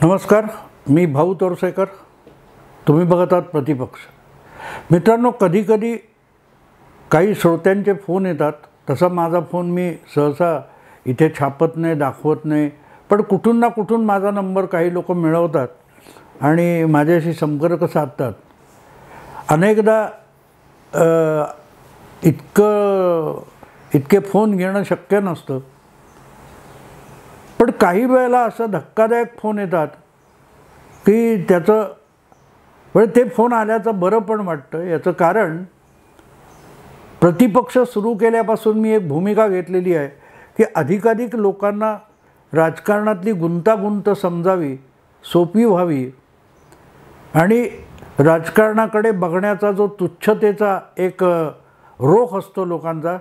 नमस्कार, मी भाऊ तोरसेकर. तुम्ही बघत आहात प्रतिपक्ष. मित्रांनो, कधीकधी काही श्रोत्यांचे फोन येतात. तसा माझा फोन मी सहसा इथे छापत नाही, दाखवत नाही, पण कुठून ना कुठून माझा नंबर काही लोक मिळवतात आणि माझ्याशी संपर्क साधतात. अनेकदा इतके फोन घेणं शक्य नसतं, पण काही वेळेला असं धक्कादायक फोन येतात की त्याचं म्हणजे ते फोन आल्याचं बरं पण वाटतं. याचं कारण प्रतिपक्ष सुरू केल्यापासून मी एक भूमिका घेतलेली आहे की अधिकाधिक लोकांना राजकारणातली गुंतागुंत समजावी, सोपी व्हावी आणि राजकारणाकडे बघण्याचा जो तुच्छतेचा एक रोख असतो लोकांचा,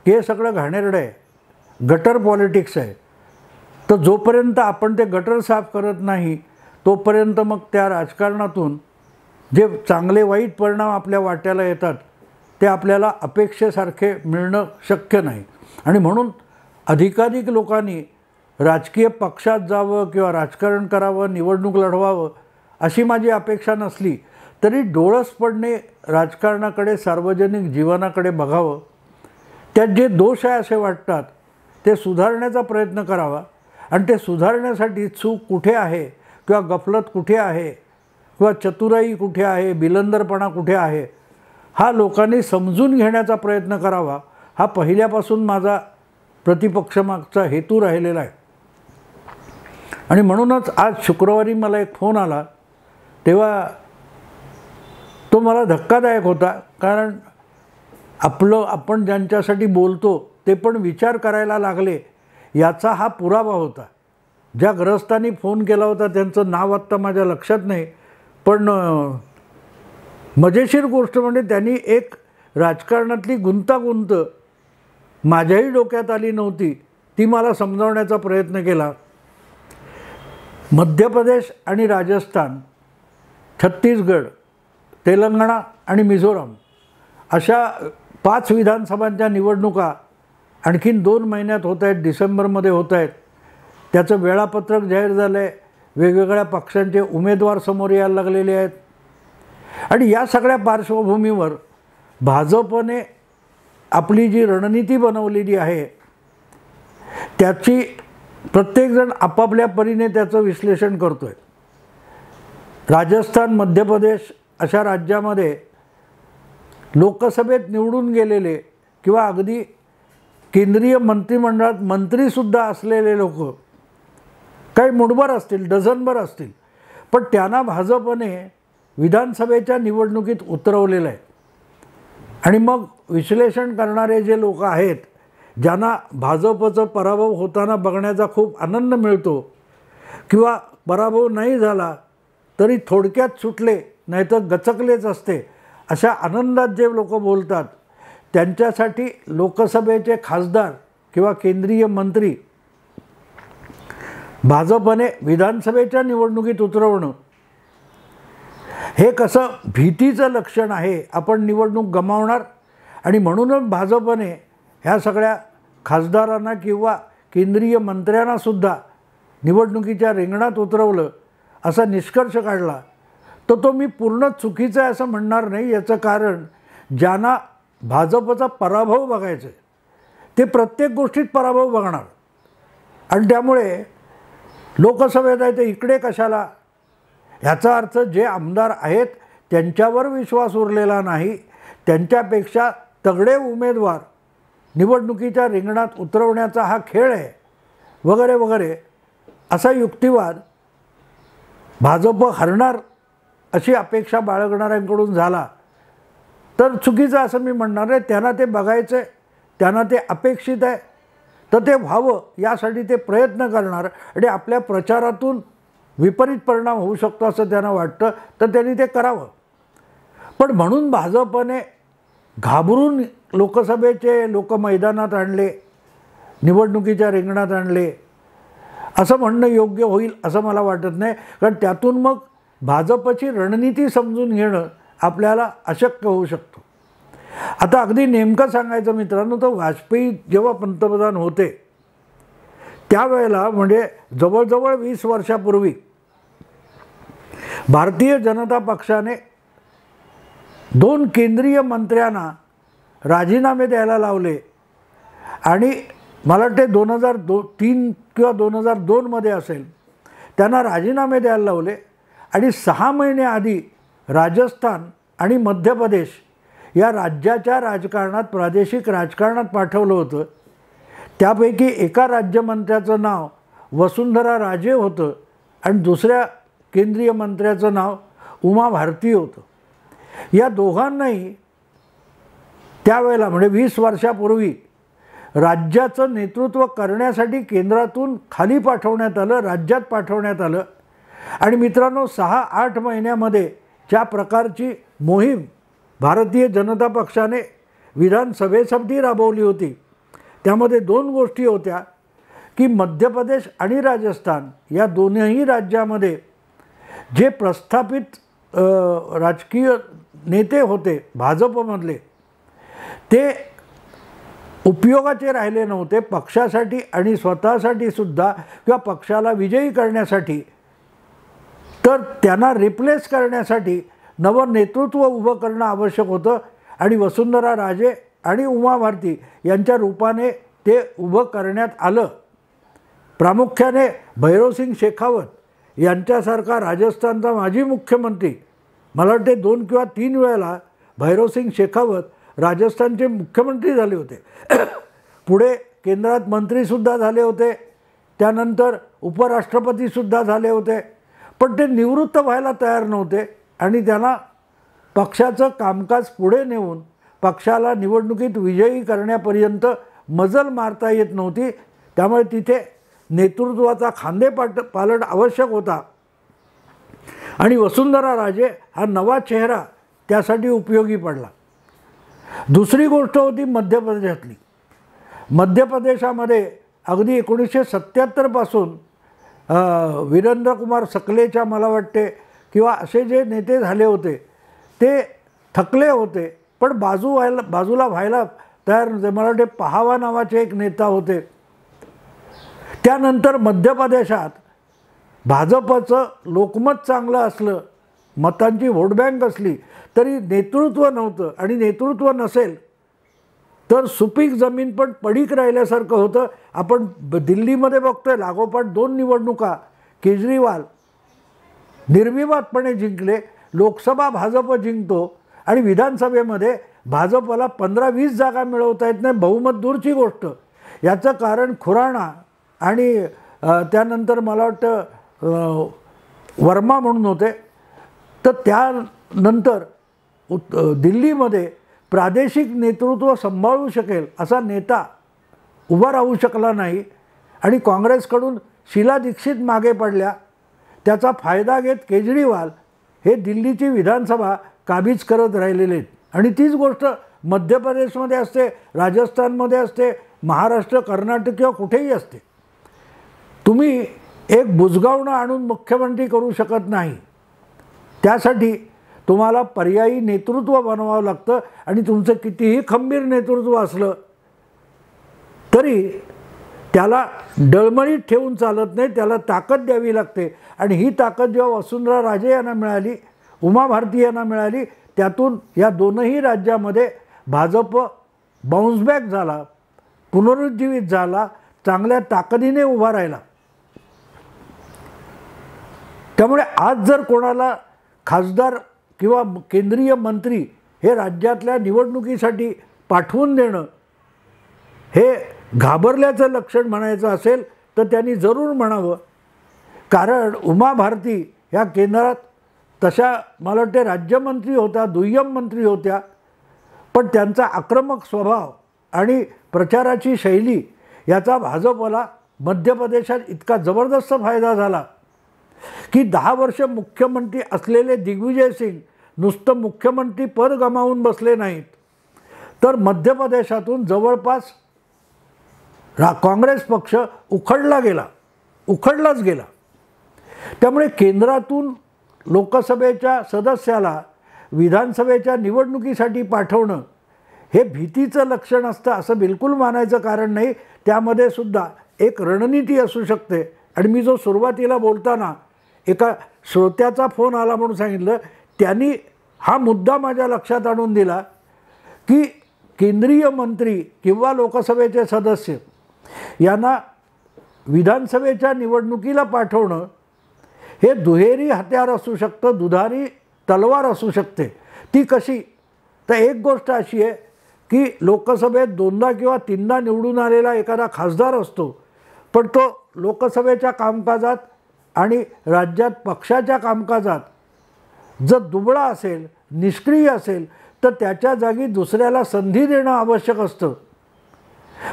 हे सगळं घाणेरडं आहे, गटर पॉलिटिक्स आहे. तर जोपर्यंत आपण ते गटर साफ करत नाही तोपर्यंत मग त्या राजकारणातून जे चांगले वाईट परिणाम आपल्या वाट्याला येतात ते आपल्याला अपेक्षेसारखे मिळणं शक्य नाही. आणि म्हणून अधिकाधिक लोकांनी राजकीय पक्षात जावं किंवा राजकारण करावं, निवडणूक लढवावं अशी माझी अपेक्षा नसली तरी डोळस पडणे राजकारणाकडे, सार्वजनिक जीवनाकडे बघावं, त्यात जे दोष आहे असे वाटतात ते सुधारण्याचा प्रयत्न करावा आणि ते सुधारण्यासाठी चूक कुठे आहे किंवा गफलत कुठे आहे किंवा चतुराई कुठे आहे, बिलंदरपणा कुठे आहे, हा लोकांनी समजून घेण्याचा प्रयत्न करावा. हा पहिल्यापासून माझा प्रतिपक्षमागचा हेतू राहिलेला आहे. आणि म्हणूनच आज शुक्रवारी मला एक फोन आला, तेव्हा तो मला धक्कादायक होता. कारण आपण ज्यांच्यासाठी बोलतो ते पण विचार करायला लागले याचा हा पुरावा होता. ज्या ग्रस्तांनी फोन केला होता त्यांचं नाव आत्ता माझ्या लक्षात नाही, पण मजेशीर गोष्ट म्हणजे त्यांनी एक राजकारणातली गुंतागुंत माझ्याही डोक्यात आली नव्हती ती मला समजावण्याचा प्रयत्न केला. मध्य प्रदेश आणि राजस्थान, छत्तीसगड, तेलंगणा आणि मिझोराम अशा 5 विधानसभांच्या निवडणुका आणखीन 2 महिन्यात होत आहेत, डिसेंबरमध्ये होत आहेत. त्याचं वेळापत्रक जाहीर झालं आहे, वेगवेगळ्या पक्षांचे उमेदवार समोर यायला लागलेले आहेत. आणि या सगळ्या पार्श्वभूमीवर भाजपने आपली जी रणनीती बनवलेली आहे त्याची प्रत्येकजण आपापल्या परीने त्याचं विश्लेषण करतो आहे. राजस्थान, मध्य प्रदेश अशा राज्यामध्ये लोकसभेत निवडून गेलेले किंवा अगदी केंद्रीय मंत्रिमंडळात मंत्रीसुद्धा असलेले लोक काही मुठभर असतील, डझनभर असतील, पण त्यांना भाजपने विधानसभेच्या निवडणुकीत उतरवलेलं आहे. आणि मग विश्लेषण करणारे जे लोक आहेत, ज्यांना भाजपचं पराभव होताना बघण्याचा खूप आनंद मिळतो किंवा पराभव नाही झाला तरी थोडक्यात सुटले नाहीतर गचकलेच असते, अशा आनंदात जे लोक बोलतात त्यांच्यासाठी लोकसभेचे खासदार किंवा केंद्रीय मंत्री भाजपने विधानसभेच्या निवडणुकीत उतरवणं हे कसं भीतीचं लक्षण आहे. आपण निवडणूक गमावणार आणि म्हणूनच भाजपने ह्या सगळ्या खासदारांना किंवा केंद्रीय मंत्र्यांनासुद्धा निवडणुकीच्या रिंगणात उतरवलं असा निष्कर्ष काढला. तर तो मी पूर्ण चुकीचा आहे असं म्हणणार नाही. याचं कारण ज्यांना भाजपचा पराभव बघायचा आहे ते प्रत्येक गोष्टीत पराभव बघणार आणि त्यामुळे लोकसभेत आहे ते इकडे कशाला, ह्याचा अर्थ जे आमदार आहेत त्यांच्यावर विश्वास उरलेला नाही, त्यांच्यापेक्षा तगडे उमेदवार निवडणुकीच्या रिंगणात उतरवण्याचा हा खेळ आहे वगैरे वगैरे असा युक्तिवाद भाजप हरणार अशी अपेक्षा बाळगणाऱ्यांकडून झाला तर चुकीचं असं मी म्हणणार आहे. त्यांना ते बघायचं आहे, त्यांना ते अपेक्षित आहे, तर ते व्हावं यासाठी ते प्रयत्न करणार आणि आपल्या प्रचारातून विपरीत परिणाम होऊ शकतो असं त्यांना वाटतं तर त्यांनी ते करावं. पण म्हणून भाजपने घाबरून लोकसभेचे लोक मैदानात आणले, निवडणुकीच्या रिंगणात आणले असं म्हणणं योग्य होईल असं मला वाटत नाही. कारण त्यातून मग भाजपची रणनीती समजून घेणं आपल्याला अशक्य होऊ शकतं. आता अगदी नेमकं सांगायचं मित्रांनो, तर वाजपेयी जेव्हा पंतप्रधान होते त्यावेळेला म्हणजे जवळजवळ 20 वर्षापूर्वी भारतीय जनता पक्षाने 2 केंद्रीय मंत्र्यांना राजीनामे द्यायला लावले आणि मला वाटते 2003 किंवा 2002मध्ये असेल, त्यांना राजीनामे द्यायला लावले आणि 6 महिने आधी राजस्थान आणि मध्य प्रदेश या राज्याच्या राजकारणात, प्रादेशिक राजकारणात पाठवलं होतं. त्यापैकी एका राज्यमंत्र्याचं नाव वसुंधरा राजे होतं आणि दुसऱ्या केंद्रीय मंत्र्याचं नाव उमा भारती होतं. या दोघांनाही त्यावेळेला म्हणजे 20 वर्षापूर्वी राज्याचं नेतृत्व करण्यासाठी केंद्रातून खाली पाठवण्यात आलं, राज्यात पाठवण्यात आलं. आणि मित्रांनो, 6-8 महिन्यामध्ये ज्या प्रकारची मोहीम भारतीय जनता पक्षाने विधानसभेसाठी राबवली होती, त्यामध्ये 2 गोष्टी होत्या की मध्य प्रदेश आणि राजस्थान या दोन्ही राज्यामध्ये जे प्रस्थापित राजकीय नेते होते भाजपमधले, ते उपयोगाचे राहिले नव्हते पक्षासाठी आणि स्वतःसाठी सुद्धा, किंवा पक्षाला विजयी करण्यासाठी. तर त्यांना रिप्लेस करण्यासाठी नवं नेतृत्व उभं करणं आवश्यक होतं आणि वसुंधरा राजे आणि उमा भारती यांच्या रूपाने ते उभं करण्यात आलं. प्रामुख्याने भैरवसिंग शेखावत यांच्यासारखा राजस्थानचा माजी मुख्यमंत्री, मला वाटते 2 किंवा 3 वेळेला भैरवसिंग शेखावत राजस्थानचे मुख्यमंत्री झाले होते. पुढे केंद्रात मंत्रीसुद्धा झाले होते, त्यानंतर उपराष्ट्रपतीसुद्धा झाले होते. पण ते निवृत्त व्हायला तयार नव्हते आणि त्यांना पक्षाचं कामकाज पुढे नेऊन पक्षाला निवडणुकीत विजयी करण्यापर्यंत मजल मारता येत नव्हती. त्यामुळे तिथे नेतृत्वाचा खांदेपालट आवश्यक होता आणि वसुंधरा राजे हा नवा चेहरा त्यासाठी उपयोगी पडला. दुसरी गोष्ट होती मध्य प्रदेशातली. मध्य प्रदेशामध्ये अगदी 1977 पासून वीरेंद्र कुमार सकलेच्या मला वाटते किंवा असे जे नेते झाले होते ते थकले होते, पण बाजूला व्हायला तयार नव्हते. मला वाटते पहावा नावाचे एक नेता होते. त्यानंतर मध्य प्रदेशात भाजपचं लोकमत चांगलं असलं, मतांची व्होट बँक असली तरी नेतृत्व नव्हतं. आणि नेतृत्व नसेल तर सुपीक जमीन पण पडीक राहिल्यासारखं होतं. आपण दिल्लीमध्ये बघतोय लागोपाठ 2 निवडणुका केजरीवाल निर्विवादपणे जिंकले. लोकसभा भाजप जिंकतो आणि विधानसभेमध्ये भाजपला 15-20 जागा मिळवता येत नाही, बहुमत दूरची गोष्ट. याचं कारण खुराणा आणि त्यानंतर मला वाटतं वर्मा म्हणून होते. तर त्यानंतर दिल्लीमध्ये प्रादेशिक नेतृत्व सांभाळू शकेल असा नेता उभा राहू शकला नाही आणि काँग्रेसकडून शीला दीक्षित मागे पडल्या. त्याचा फायदा घेत केजरीवाल हे दिल्लीची विधानसभा काबीज करत राहिलेले आहेत. आणि तीच गोष्ट मध्य प्रदेशमध्ये असते, राजस्थानमध्ये असते, महाराष्ट्र, कर्नाटक किंवा कुठेही असते. तुम्ही एक बुजगावणं आणून मुख्यमंत्री करू शकत नाही. त्यासाठी तुम्हाला पर्यायी नेतृत्व बनवावं लागतं आणि तुमचं कितीही खंबीर नेतृत्व असलं तरी त्याला डळमळीत ठेवून चालत नाही, त्याला ताकद द्यावी लागते. आणि ही ताकद जेव्हा वसुंधरा राजे यांना मिळाली, उमा भारती यांना मिळाली, त्यातून या दोनही राज्यामध्ये भाजप बाउन्सबॅक झाला, पुनरुज्जीवित झाला, चांगल्या ताकदीने उभा राहिला. त्यामुळे आज जर कोणाला खासदार किंवा केंद्रीय मंत्री हे राज्यातल्या निवडणुकीसाठी पाठवून देणं हे घाबरल्याचं लक्षण म्हणायचं असेल तर त्यांनी जरूर म्हणावं. कारण उमा भारती ह्या केंद्रात तशा मला वाटते राज्यमंत्री होत्या, दुय्यम मंत्री होत्या, पण त्यांचा आक्रमक स्वभाव आणि प्रचाराची शैली याचा भाजपला मध्य प्रदेशात इतका जबरदस्त फायदा झाला की 10 वर्ष मुख्यमंत्री असलेले दिग्विजय सिंग नुसतं मुख्यमंत्री पद गमावून बसले नाहीत, तर मध्य प्रदेशातून जवळपास काँग्रेस पक्ष उखडलाच गेला. त्यामुळे केंद्रातून लोकसभेच्या सदस्याला विधानसभेच्या निवडणुकीसाठी पाठवणं हे भीतीचं लक्षण असतं असं बिलकुल मानायचं कारण नाही. त्यामध्ये सुद्धा एक रणनीती असू शकते. आणि मी जो सुरुवातीला बोलताना एका श्रोत्याचा फोन आला म्हणून सांगितलं, त्यांनी हा मुद्दा माझ्या लक्षात आणून दिला की केंद्रीय मंत्री किंवा लोकसभेचे सदस्य यांना विधानसभेच्या निवडणुकीला पाठवणं हे दुहेरी हत्यार असू शकतं, दुधारी तलवार असू शकते. ती कशी? तर एक गोष्ट अशी आहे की लोकसभेत 2दा किंवा 3दा निवडून आलेला एखादा खासदार असतो, पण तो लोकसभेच्या कामकाजात आणि राज्यात पक्षाच्या कामकाजात जर दुबळा असेल, निष्क्रिय असेल, तर त्याच्या जागी दुसऱ्याला संधी देणं आवश्यक असतं.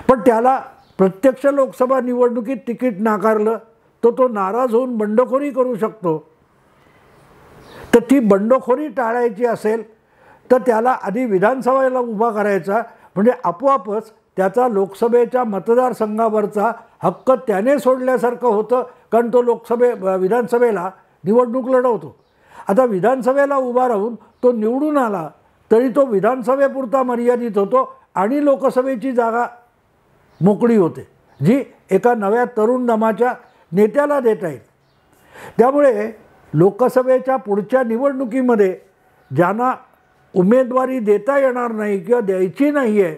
पण त्याला प्रत्यक्ष लोकसभा निवडणुकीत तिकीट नाकारलं तर तो नाराज होऊन बंडखोरी करू शकतो. तर ती बंडखोरी टाळायची असेल तर त्याला आधी विधानसभेला उभा करायचा, म्हणजे आपोआपच त्याचा लोकसभेच्या मतदारसंघावरचा हक्क त्याने सोडल्यासारखं होतं, कारण तो विधानसभेला निवडणूक लढवतो. आता विधानसभेला उभा राहून तो निवडून आला तरी तो विधानसभेपुरता मर्यादित होतो आणि लोकसभेची जागा मोकळी होते, जी एका नव्या तरुण दमाच्या नेत्याला देता येईल. त्यामुळे लोकसभेच्या पुढच्या निवडणुकीमध्ये ज्यांना उमेदवारी देता येणार नाही किंवा द्यायची नाही आहे,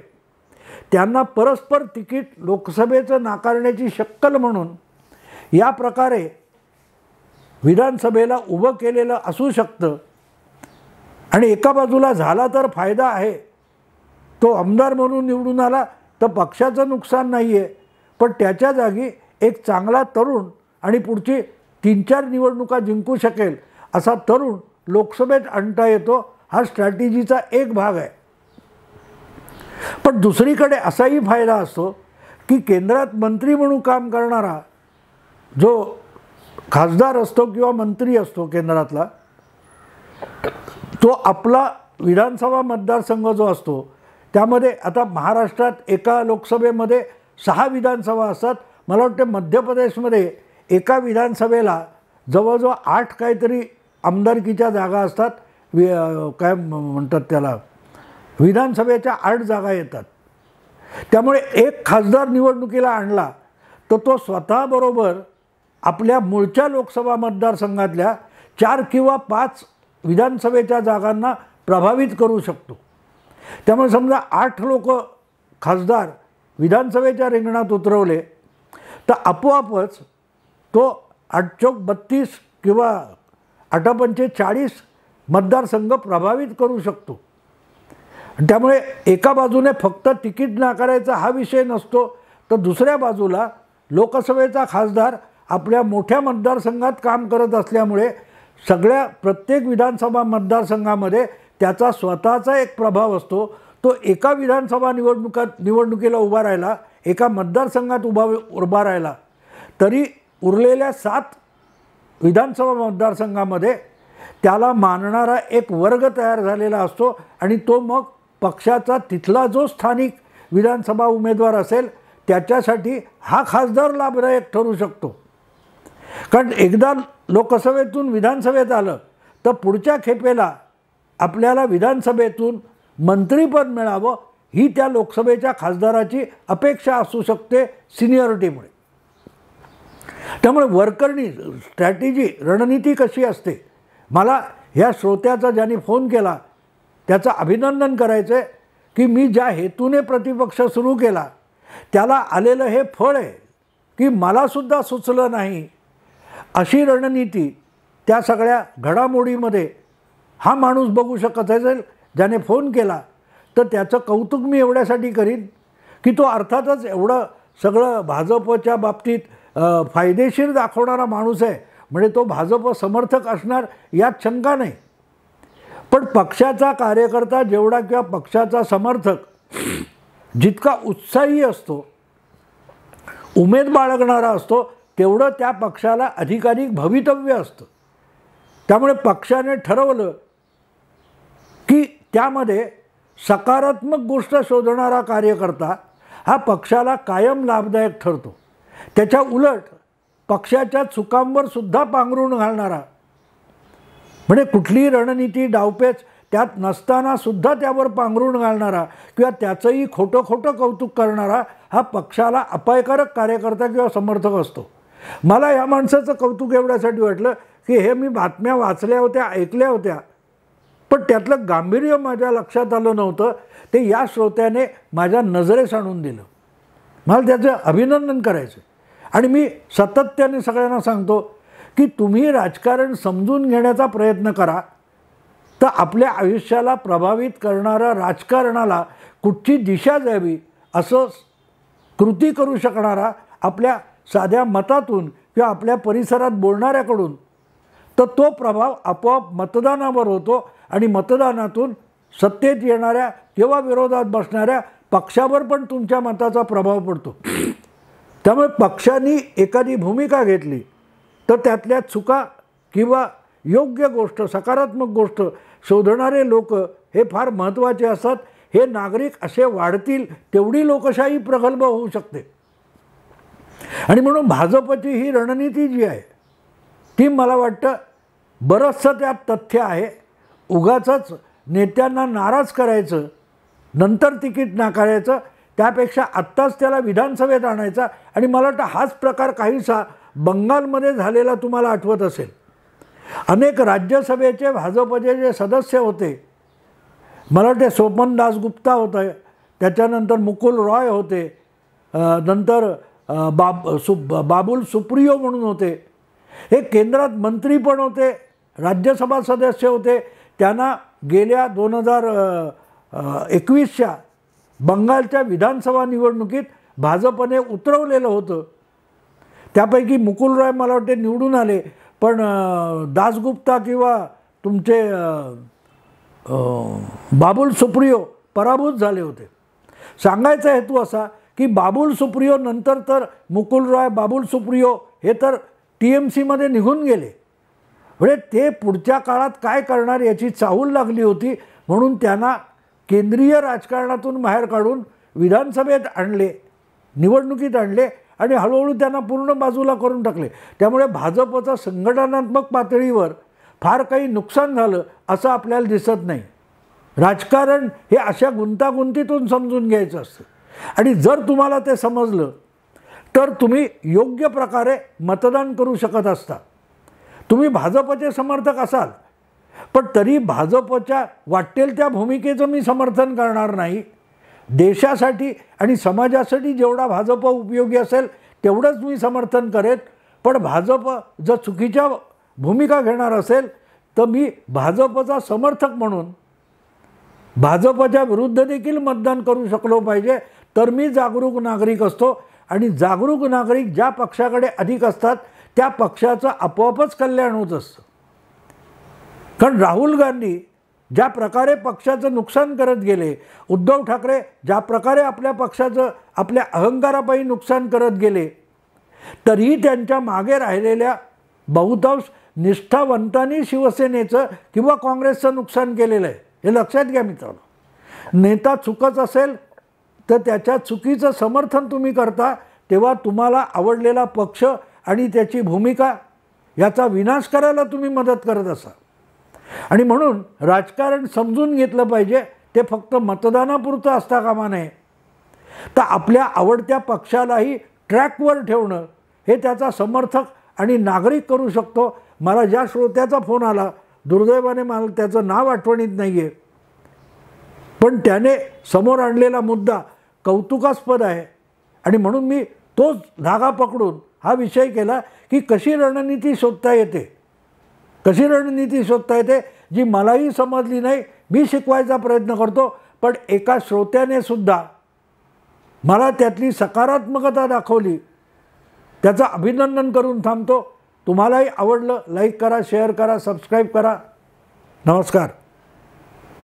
त्यांना परस्पर तिकीट लोकसभेचं नाकारण्याची शक्कल म्हणून या प्रकारे विधानसभेला उभं केलेलं असू शकतं. आणि एका बाजूला झाला तर फायदा आहे, तो आमदार म्हणून निवडून आला तर पक्षाचं नुकसान नाही आहे, पण त्याच्या जागी एक चांगला तरुण आणि पुढची 3-4 निवडणुका जिंकू शकेल असा तरुण लोकसभेत आणता येतो. हा स्ट्रॅटेजीचा एक भाग आहे. पण दुसरीकडे असाही फायदा असतो की केंद्रात मंत्री म्हणून काम करणारा जो खासदार असतो किंवा मंत्री असतो केंद्रातला, तो आपला विधानसभा मतदारसंघ जो असतो त्यामध्ये, आता महाराष्ट्रात एका लोकसभेमध्ये 6 विधानसभा असतात. मला वाटतं मध्य प्रदेशमध्ये एका विधानसभेला जवळजवळ 8 काहीतरी आमदारकीच्या जागा असतात. काय म्हणतात त्याला, विधानसभेच्या 8 जागा येतात. त्यामुळे एक खासदार निवडणुकीला आणला तर तो स्वतःबरोबर आपल्या मूळच्या लोकसभा मतदारसंघातल्या 4 किंवा 5 विधानसभेच्या जागांना प्रभावित करू शकतो. त्यामुळे समजा 8 लोक खासदार विधानसभेच्या रिंगणात उतरवले तर आपोआपच तो 8×32 किंवा 8×45 मतदारसंघ प्रभावित करू शकतो. त्यामुळे एका बाजूने फक्त तिकीट नाकारायचा हा विषय नसतो, तर दुसऱ्या बाजूला लोकसभेचा खासदार आपल्या मोठ्या मतदारसंघात काम करत असल्यामुळे प्रत्येक विधानसभा मतदारसंघामध्ये त्याचा स्वतःचा एक प्रभाव असतो. तो एका विधानसभा निवडणुकीला उभा राहिला, एका मतदारसंघात उभा राहिला तरी उरलेल्या 7 विधानसभा मतदारसंघामध्ये त्याला मानणारा एक वर्ग तयार झालेला असतो आणि तो मग पक्षाचा तिथला जो स्थानिक विधानसभा उमेदवार असेल त्याच्यासाठी हा खासदार लाभदायक ठरू शकतो. कारण एकदा लोकसभेतून विधानसभेत आलं तर पुढच्या खेपेला आपल्याला विधानसभेतून मंत्रीपद मिळावं ही त्या लोकसभेच्या खासदाराची अपेक्षा असू शकते सिनियरिटीमुळे. त्यामुळे वरकरणी स्ट्रॅटेजी, रणनीती कशी असते, मला ह्या श्रोत्याचा ज्याने फोन केला त्याचं अभिनंदन करायचं आहे की मी ज्या हेतूने प्रतिपक्ष सुरू केला त्याला आलेलं हे फळ आहे की मलासुद्धा सुचलं नाही. अशी रणनीती त्या सगळ्या घडामोडीमध्ये हा माणूस बघू शकत असेल ज्याने फोन केला, तर त्याचं कौतुक मी एवढ्यासाठी करीन की तो अर्थातच एवढं सगळं भाजपच्या बाबतीत फायदेशीर दाखवणारा माणूस आहे, म्हणजे तो भाजप समर्थक असणार यात शंका नाही. पण पक्षाचा कार्यकर्ता जेवढा किंवा पक्षाचा समर्थक जितका उत्साही असतो, उमेद बाळगणारा असतो, तेवढं त्या पक्षाला अधिकाधिक भवितव्य असतं. त्यामुळे पक्षाने ठरवलं की त्यामध्ये सकारात्मक गोष्ट शोधणारा कार्यकर्ता हा पक्षाला कायम लाभदायक ठरतो. त्याच्या उलट पक्षाच्या चुकांवर सुद्धा पांघरून घालणारा, म्हणजे कुठलीही रणनीती डावपेच त्यात नसताना सुद्धा त्यावर पांघरून घालणारा किंवा त्याचंही खोटं कौतुक करणारा हा पक्षाला अपायकारक कार्यकर्ता किंवा समर्थक असतो. मला या माणसाचं कौतुक एवढ्यासाठी वाटलं की हे मी बातम्या वाचल्या होत्या, ऐकल्या होत्या, पण त्यातलं गांभीर्य माझ्या लक्षात आलं नव्हतं. ते या श्रोत्याने माझ्या नजरेस आणून दिलं. मला त्याचं अभिनंदन करायचं. आणि मी सातत्याने सगळ्यांना सांगतो की तुम्ही राजकारण समजून घेण्याचा प्रयत्न करा, तर आपल्या आयुष्याला प्रभावित करणाऱ्या राजकारणाला कुठची दिशा द्यावी असं कृती करू शकणारा आपल्या साध्या मतातून किंवा आपल्या परिसरात बोलणाऱ्याकडून, तर तो प्रभाव आपोआप मतदानावर होतो आणि मतदानातून सत्तेत येणाऱ्या किंवा विरोधात बसणाऱ्या पक्षावर पण तुमच्या मताचा प्रभाव पडतो. त्यामुळे पक्षांनी एखादी भूमिका घेतली तर त्यातल्या चुका किंवा योग्य गोष्ट, सकारात्मक गोष्ट शोधणारे लोक हे फार महत्त्वाचे असतात. हे नागरिक असे वाढतील तेवढी लोकशाही प्रगल्भ होऊ शकते. आणि म्हणून भाजपची ही रणनीती जी आहे ती मला वाटतं बरंचसं त्यात तथ्य आहे. उगाचच नेत्यांना नाराज करायचं, नंतर तिकीट नाकारायचं, त्यापेक्षा आत्ताच त्याला विधानसभेत आणायचा. आणि मला वाटतं हाच प्रकार काहीसा बंगालमध्ये झालेला तुम्हाला आठवत असेल. अनेक राज्यसभेचे भाजपचे जे सदस्य होते, मला वाटते सोपन दासगुप्ता होतं, त्याच्यानंतर मुकुल रॉय होते, नंतर बाबुल सुप्रियो म्हणून होते, हे केंद्रात मंत्री पण होते, राज्यसभा सदस्य होते. त्यांना गेल्या 2021च्या बंगालच्या विधानसभा निवडणुकीत भाजपने उतरवलेलं होतं. त्यापैकी मुकुल रॉय मला वाटते निवडून आले, पण दासगुप्ता किंवा तुमचे बाबुल सुप्रियो पराभूत झाले होते. सांगायचा हेतू असा की बाबुल सुप्रियो नंतर तर मुकुल रॉय, बाबुल सुप्रियो हे तर TMCमध्ये निघून गेले. म्हणजे ते पुढच्या काळात काय करणार याची चाहूल लागली होती, म्हणून त्यांना केंद्रीय राजकारणातून बाहेर काढून विधानसभेत आणले, निवडणुकीत आणले आणि हळूहळू त्यांना पूर्ण बाजूला करून टाकले. त्यामुळे भाजपचं संघटनात्मक पातळीवर फार काही नुकसान झालं असं आपल्याला दिसत नाही. राजकारण हे अशा गुंतागुंतीतून समजून घ्यायचं असतं. आणि जर तुम्हाला ते समजलं तर तुम्ही योग्य प्रकारे मतदान करू शकत असता. तुम्ही भाजपचे समर्थक असाल, पण तरी भाजपच्या वाटेल त्या भूमिकेचं मी समर्थन करणार नाही. देशासाठी आणि समाजासाठी जेवढा भाजप उपयोगी असेल तेवढंच मी समर्थन करेन. पण भाजप जर चुकीच्या भूमिका घेणार असेल तर मी भाजपचा समर्थक म्हणून भाजपच्या विरुद्ध देखील मतदान करू शकलो पाहिजे, तर मी जागरूक नागरिक असतो. आणि जागरूक नागरिक ज्या पक्षाकडे अधिक असतात त्या पक्षाचं आपोआपच कल्याण होत असतं. कारण राहुल गांधी ज्या प्रकारे पक्षाचं नुकसान करत गेले, उद्धव ठाकरे ज्या प्रकारे आपल्या पक्षाचं आपल्या अहंकारापायी नुकसान करत गेले, तरीही त्यांच्या मागे राहिलेल्या बहुतांश निष्ठावंतांनी शिवसेनेचं किंवा काँग्रेसचं नुकसान केलेलं आहे. हे लक्षात घ्या मित्रांनो. नेता चुकत असेल तर त्याच्या चुकीचं समर्थन तुम्ही करता, तेव्हा तुम्हाला आवडलेला पक्ष आणि त्याची भूमिका याचा विनाश करायला तुम्ही मदत करत असा. आणि म्हणून राजकारण समजून घेतलं पाहिजे. ते फक्त मतदानापुरतं असता कामा नये. तर आपल्या आवडत्या पक्षालाही ट्रॅकवर ठेवणं हे त्याचा समर्थक आणि नागरिक करू शकतो. मला ज्या श्रोत्याचा फोन आला, दुर्दैवाने मला त्याचं नाव आठवणीत नाही आहे, पण त्याने समोर आणलेला मुद्दा कौतुकास्पद आहे. आणि म्हणून मी तोच धागा पकडून हा विषय केला की कशी रणनीती शोधता येते, कशी रणनीती शोधता येते जी मलाही समजली नाही. मी शिकवायचा प्रयत्न करतो, पण एका श्रोत्याने सुद्धा मला त्यातली सकारात्मकता दाखवली. त्याचं अभिनंदन करून थांबतो. तुम्हालाही आवडलं लाईक करा, शेअर करा, सबस्क्राईब करा. नमस्कार.